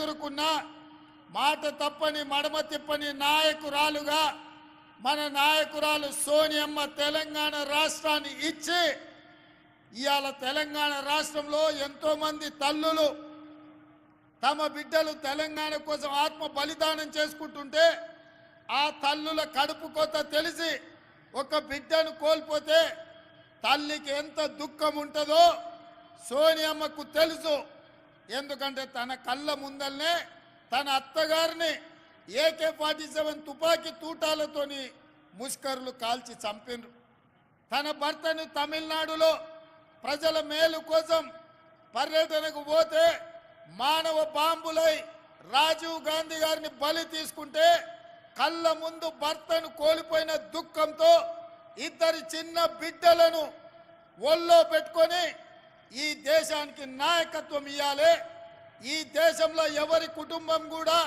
ఎదుర్కొన్న మాట తప్పని మడమ తిప్పని నాయకురాలుగా మన నాయకురాలు సోనియమ్మ తెలంగాణ రాష్ట్రాన్ని ఇచ్చి ఇవాళ తెలంగాణ రాష్ట్రంలో ఎంతో మంది తల్లులు తమ బిడ్డలు తెలంగాణ కోసం ఆత్మ బలిదానం చేసుకుంటుంటే ఆ తల్లుల కడుపు కోత తెలిసి ఒక బిడ్డను కోల్పోతే తల్లికి ఎంత దుఃఖం ఉంటుందో సోనియమ్మకు తెలుసు. ఎందుకంటే తన కళ్ళ ముందల్నే తన అత్తగారిని AK-47 తుపాకీ తూటాలతోని ముష్కరులు కాల్చి చంపినరు. తన భర్తను తమిళనాడులో ప్రజల మేలు కోసం పర్యటనకు పోతే మానవ బాంబులై రాజీవ్ గాంధీ గారిని బలి తీసుకుంటే కళ్ళ ముందు భర్తను కోల్పోయిన దుఃఖంతో ఇద్దరి చిన్న బిడ్డలను ఒళ్ళో పెట్టుకొని ఈ దేశానికి నాయకత్వం ఇవ్వాలి, ఈ దేశంలో ఎవరి కుటుంబం కూడా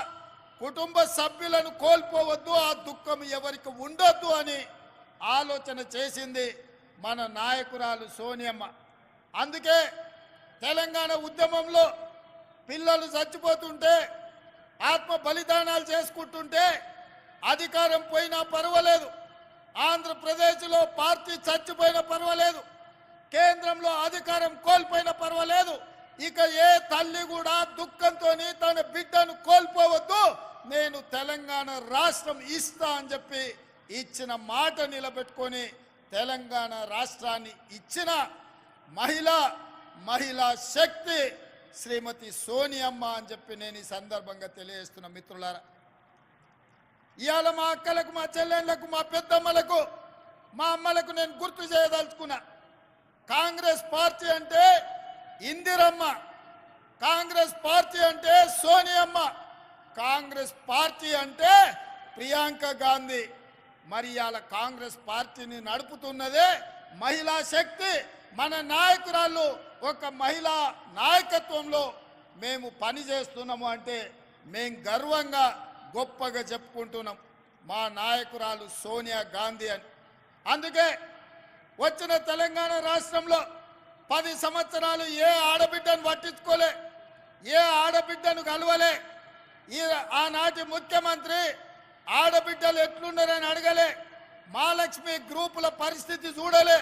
కుటుంబ సభ్యులను కోల్పోవద్దు, ఆ దుఃఖం ఎవరికి ఉండొద్దు అని ఆలోచన చేసింది మన నాయకురాలు సోనియమ్మ. అందుకే తెలంగాణ ఉద్యమంలో పిల్లలు చచ్చిపోతుంటే ఆత్మ బలిదానాలు చేసుకుంటుంటే అధికారం పోయినా పర్వాలేదు, ఆంధ్రప్రదేశ్లో పార్టీ చచ్చిపోయినా పర్వాలేదు, కేంద్రంలో అధికారం కోల్పోయినా పర్వాలేదు, ఇక ఏ తల్లి కూడా దుఃఖంతో తన బిడ్డను కోల్పోవద్దు, నేను తెలంగాణ రాష్ట్రం ఇస్తా అని చెప్పి ఇచ్చిన మాట నిలబెట్టుకొని తెలంగాణ రాష్ట్రాన్ని ఇచ్చిన మహిళా శక్తి శ్రీమతి సోనియమ్మ అని చెప్పి నేను ఈ సందర్భంగా తెలియజేస్తున్న మిత్రులారా. ఇవాళ మా అక్కలకు, మా చెల్లెళ్లకు, మా పెద్దమ్మలకు, మా అమ్మలకు నేను గుర్తు చేయదలుచుకున్నా, కాంగ్రెస్ పార్టీ అంటే ఇందిరమ్మ, కాంగ్రెస్ పార్టీ అంటే సోనియమ్మ, కాంగ్రెస్ పార్టీ అంటే ప్రియాంక గాంధీ. మరి ఇవాళ కాంగ్రెస్ పార్టీని నడుపుతున్నదే మహిళా శక్తి. మన నాయకురాళ్ళు ఒక మహిళా నాయకత్వంలో మేము పని చేస్తున్నాము అంటే మేము గర్వంగా గొప్పగా చెప్పుకుంటున్నాం మా నాయకురాలు సోనియా గాంధీ అని. అందుకే వచ్చిన తెలంగాణ రాష్ట్రంలో 10 సంవత్సరాలు ఏ ఆడబిడ్డను పట్టించుకోలే, ఏ ఆడబిడ్డను కలవలే. ఆనాటి ముఖ్యమంత్రి ఆడబిడ్డలు ఎట్లున్నారని అడగలే, మహాలక్ష్మి గ్రూపుల పరిస్థితి చూడలే,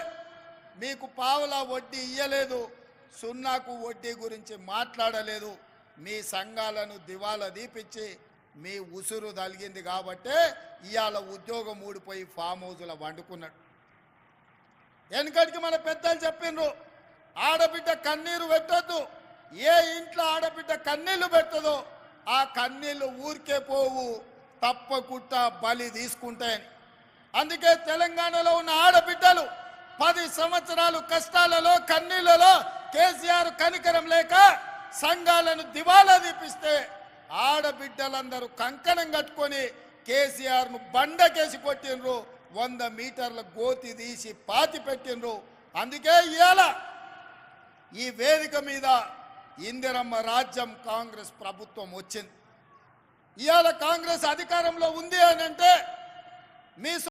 మీకు పావుల వడ్డీ ఇయ్యలేదు, సున్నాకు వడ్డీ గురించి మాట్లాడలేదు, మీ సంఘాలను దివాలా దీపించి మీ ఉసురు తలిగింది కాబట్టే ఇవాళ ఉద్యోగం ఊడిపోయి ఫామ్ హౌస్లో వండుకున్నాడు. వెనకటికి మన పెద్దలు చెప్పిండ్రు, ఆడబిడ్డ కన్నీరు పెట్టద్దు, ఏ ఇంట్లో ఆడబిడ్డ కన్నీళ్లు పెట్టదో ఆ కన్నీళ్లు ఊరికే పోవు, తప్పకుండా బలి తీసుకుంటాయని. అందుకే తెలంగాణలో ఉన్న ఆడబిడ్డలు 10 సంవత్సరాలు కష్టాలలో కన్నీళ్లలో కేసీఆర్ కనికరం లేక సంఘాలను దివాలా దీపిస్తే ఆడబిడ్డలందరూ కంకణం కట్టుకొని కేసీఆర్ను బండకేసి కొట్టిండ్రు, 100 మీటర్ల గోతి తీసి పాతి పెట్టిండ్రు. అందుకే ఇవాళ ఈ వేదిక మీద ఇందిరమ్మ రాజ్యం కాంగ్రెస్ ప్రభుత్వం వచ్చింది. ఇవాళ కాంగ్రెస్ అధికారంలో ఉంది అని అంటే మీ